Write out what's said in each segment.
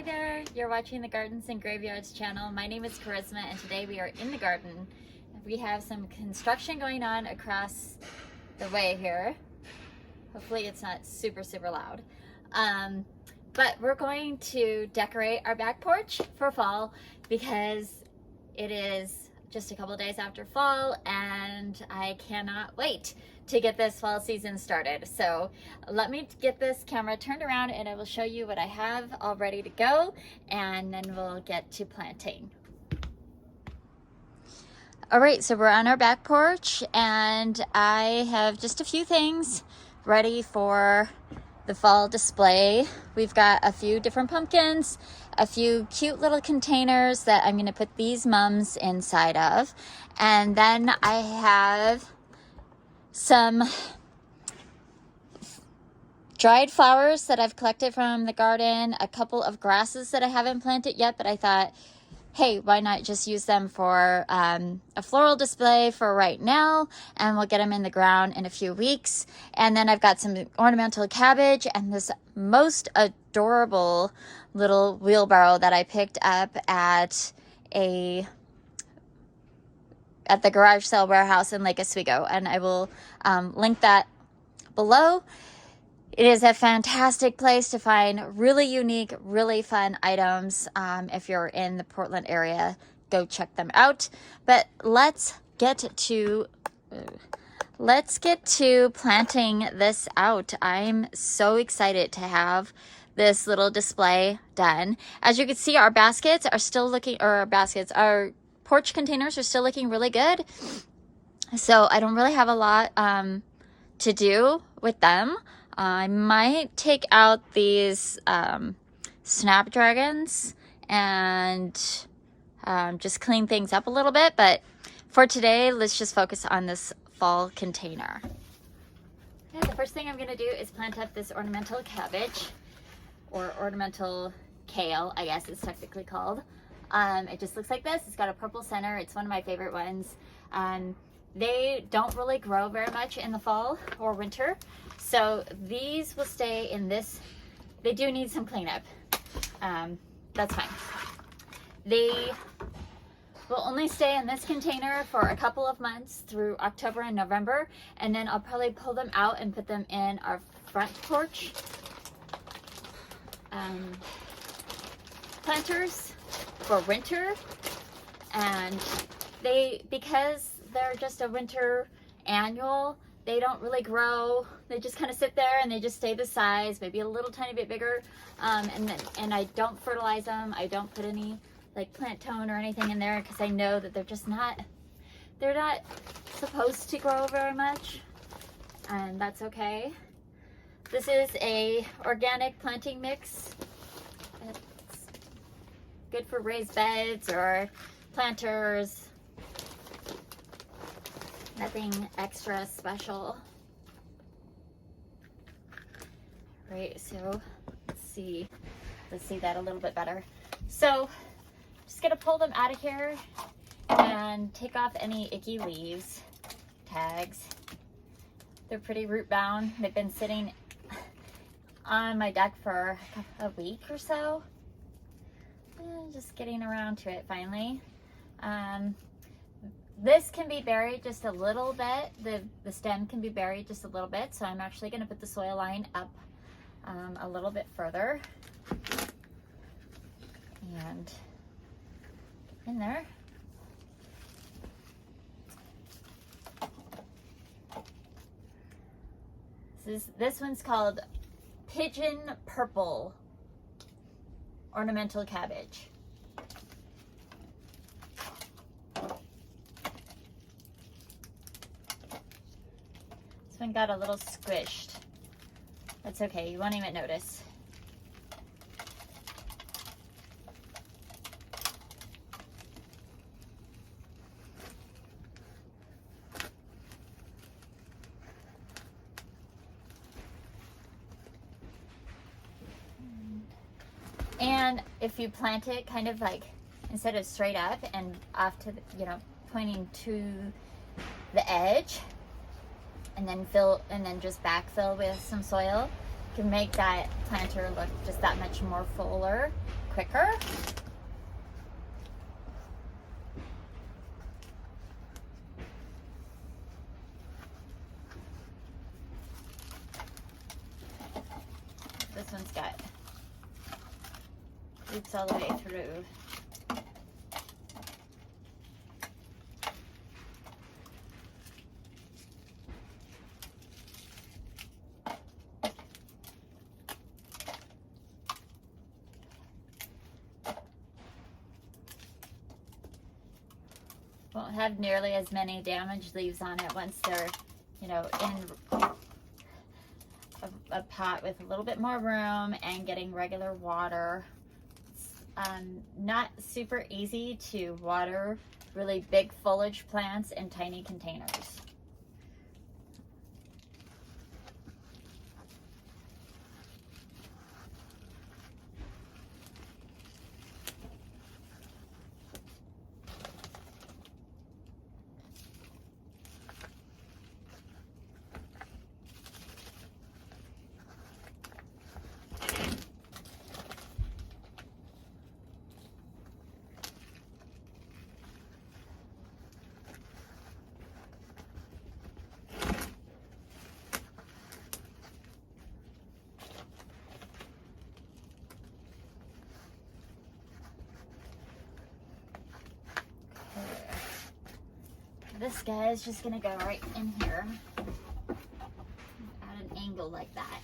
Hi there, you're watching the Gardens and Graveyards channel. My name is Charisma and today we are in the garden. We have some construction going on across the way here. Hopefully it's not super loud. But we're going to decorate our back porch for fall because it is just a couple days after fall and I cannot wait to get this fall season started. So let me get this camera turned around and I will show you what I have all ready to go, and then we'll get to planting. All right, so we're on our back porch and I have just a few things ready for the fall display. We've got a few different pumpkins, a few cute little containers that I'm gonna put these mums inside of. And then I have some dried flowers that I've collected from the garden, a couple of grasses that I haven't planted yet, but I thought, hey, why not just use them for a floral display for right now, and we'll get them in the ground in a few weeks. And then I've got some ornamental cabbage and this most adorable little wheelbarrow that I picked up at the garage sale warehouse in Lake Oswego, and I will link that below. It is a fantastic place to find really unique, really fun items. If you're in the Portland area, go check them out. But let's get to planting this out. I'm so excited to have this little display done. As you can see, our baskets are still looking, or our porch containers are still looking really good. So I don't really have a lot to do with them. I might take out these snapdragons and just clean things up a little bit. But for today, let's just focus on this fall container. Okay, the first thing I'm going to do is plant up this ornamental cabbage, or ornamental kale, I guess it's technically called. It just looks like this. It's got a purple center. It's one of my favorite ones. They don't really grow very much in the fall or winter, so these will stay in this. They do need some cleanup. That's fine. They will only stay in this container for a couple of months through October and November, and then I'll probably pull them out and put them in our front porch planters for winter. And because they're just a winter annual, they don't really grow. They just kind of sit there and they just stay the size, maybe a little tiny bit bigger. And I don't fertilize them. I don't put any like plant tone or anything in there because I know that they're not supposed to grow very much, and that's okay. This is a organic planting mix. It's good for raised beds or planters. Nothing extra special. Right, so let's see that a little bit better. So just gonna pull them out of here and take off any icky leaves, tags. They're pretty root bound. They've been sitting on my deck for a week or so. Just getting around to it finally. This can be buried just a little bit. The stem can be buried just a little bit. So I'm actually going to put the soil line up a little bit further. And in there. This one's called Pigeon Purple Ornamental Cabbage. One got a little squished. That's okay, you won't even notice. And if you plant it kind of like, instead of straight up and off to the, pointing to the edge, and then just backfill with some soil, can make that planter look just that much more fuller quicker. This one's got roots all the way through. Won't have nearly as many damaged leaves on it once they're, you know, in a pot with a little bit more room and getting regular water. It's not super easy to water really big foliage plants in tiny containers. This guy is just gonna go right in here at an angle like that.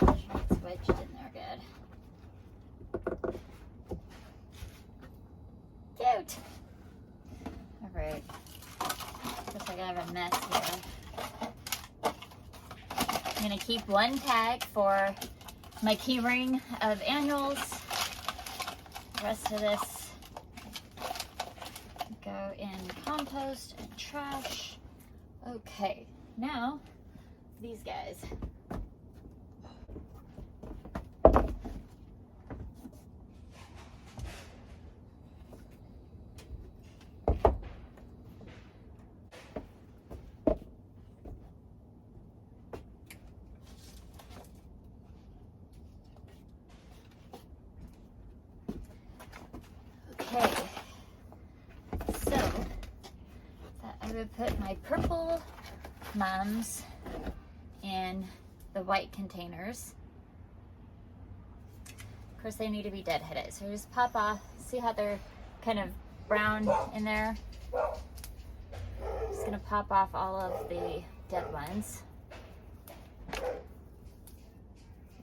Make sure it's wedged in there good. Cute! Alright. Looks like I have a mess here. I'm gonna keep one tag for my key ring of annuals. The rest of this go in compost and trash. Okay, now these guys. Okay. I would put my purple mums in the white containers. Of course, they need to be deadheaded, so just pop off. See how they're kind of brown in there? Just gonna pop off all of the dead ones.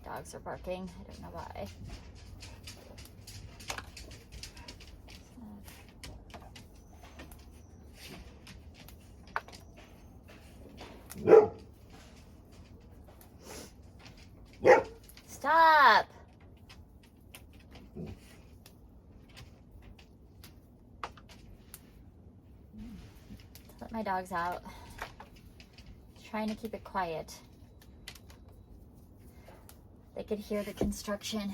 Dogs are barking. I don't know why. Stop! Let my dogs out. Trying to keep it quiet. They could hear the construction.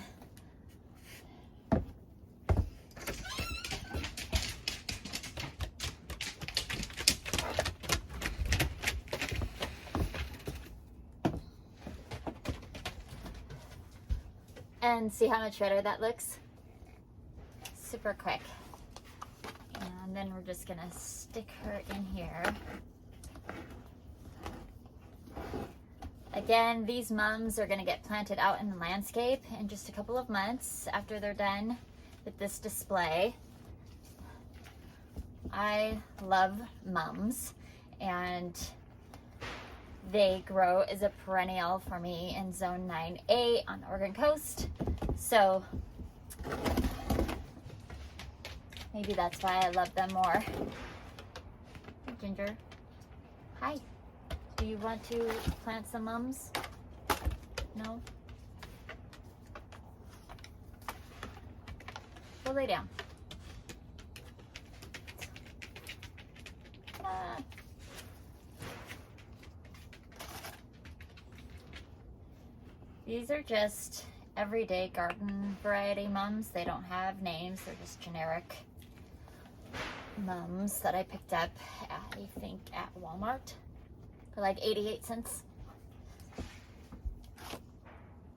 And see how much better that looks? Super quick. And then we're just gonna stick her in here. Again, these mums are gonna get planted out in the landscape in just a couple of months after they're done with this display. I love mums, and they grow as a perennial for me in Zone 9A on the Oregon coast. So maybe that's why I love them more. Hey, Ginger. Hi. Do you want to plant some mums? No? Go lay down. Ah. These are just everyday garden variety mums. They don't have names. They're just generic mums that I picked up at, I think, at Walmart for like 88 cents.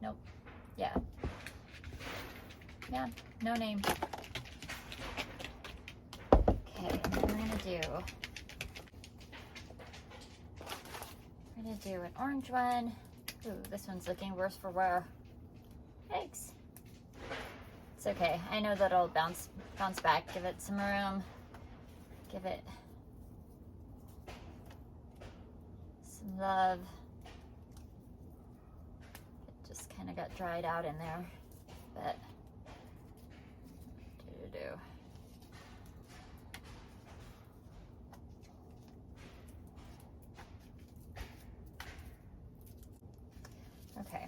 Nope. Yeah. Yeah, no name. Okay, and then we're gonna do an orange one. Ooh, this one's looking worse for wear. Thanks. It's okay. I know that it'll bounce back. Give it some room. Give it some love. It just kind of got dried out in there, but do. Okay.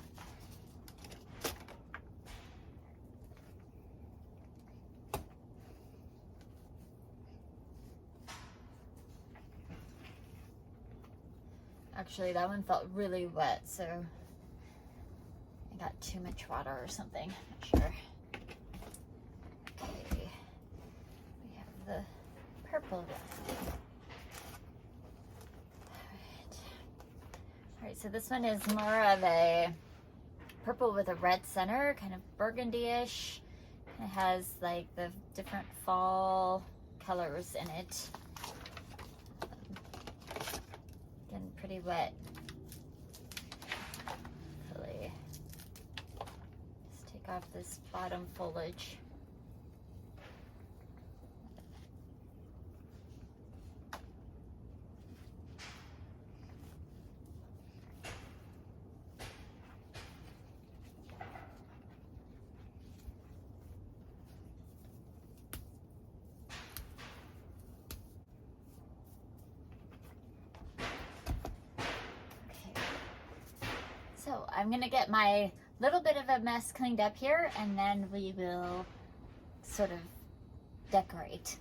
Actually, that one felt really wet, so I got too much water or something. Not sure. Okay. We have the purple one. Alright, so this one is more of a purple with a red center, kind of burgundy-ish. It has like the different fall colors in it. Getting pretty wet. Hopefully. Let's take off this bottom foliage. So I'm gonna get my little bit of a mess cleaned up here, and then we will sort of decorate.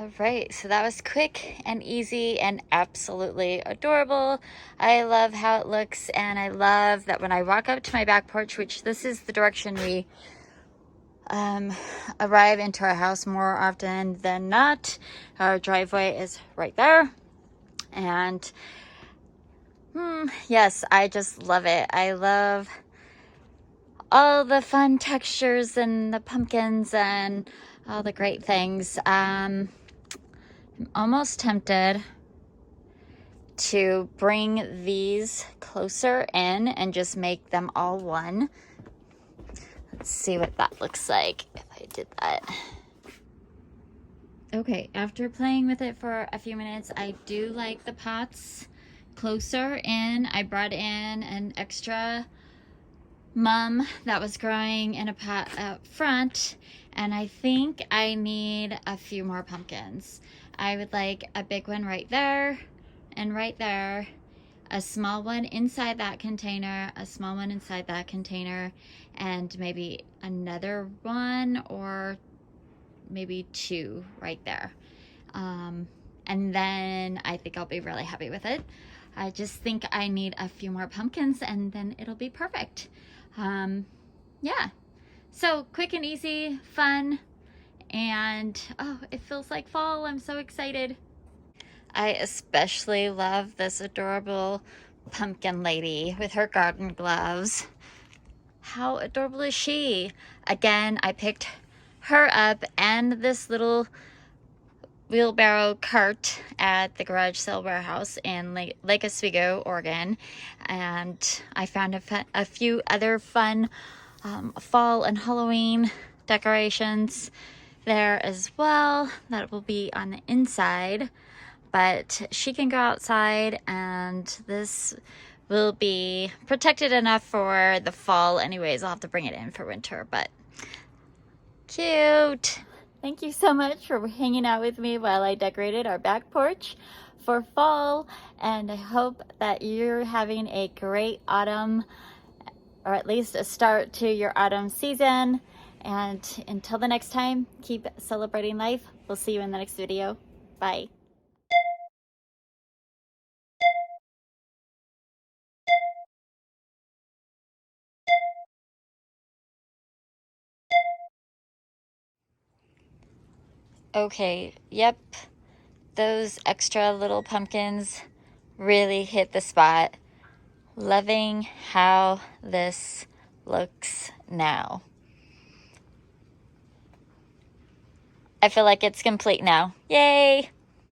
All right, so that was quick and easy and absolutely adorable. I love how it looks, and I love that when I walk up to my back porch, which this is the direction we arrive into our house more often than not. Our driveway is right there, and yes, I just love it. I love all the fun textures and the pumpkins and all the great things. I'm almost tempted to bring these closer in and just make them all one. Let's see what that looks like if I did that. Okay, after playing with it for a few minutes, I do like the pots closer in. I brought in an extra mum that was growing in a pot out front, And I think I need a few more pumpkins. I would like a big one right there and right there, a small one inside that container, a small one inside that container, and maybe another one or maybe two right there. And then I think I'll be really happy with it. I just think I need a few more pumpkins and then it'll be perfect. Yeah, so quick and easy, fun, and oh, it feels like fall. I'm so excited. I especially love this adorable pumpkin lady with her garden gloves. How adorable is she? Again, I picked her up and this little wheelbarrow cart at the garage sale warehouse in Lake Oswego, Oregon. And I found a few other fun fall and Halloween decorations there as well that will be on the inside. But she can go outside and this will be protected enough for the fall anyways. I'll have to bring it in for winter, but cute. Thank you so much for hanging out with me while I decorated our back porch for fall, and I hope that you're having a great autumn, or at least a start to your autumn season. And until the next time, keep celebrating life. We'll see you in the next video. Bye. Okay, yep, those extra little pumpkins really hit the spot. Loving how this looks now. I feel like it's complete now. Yay!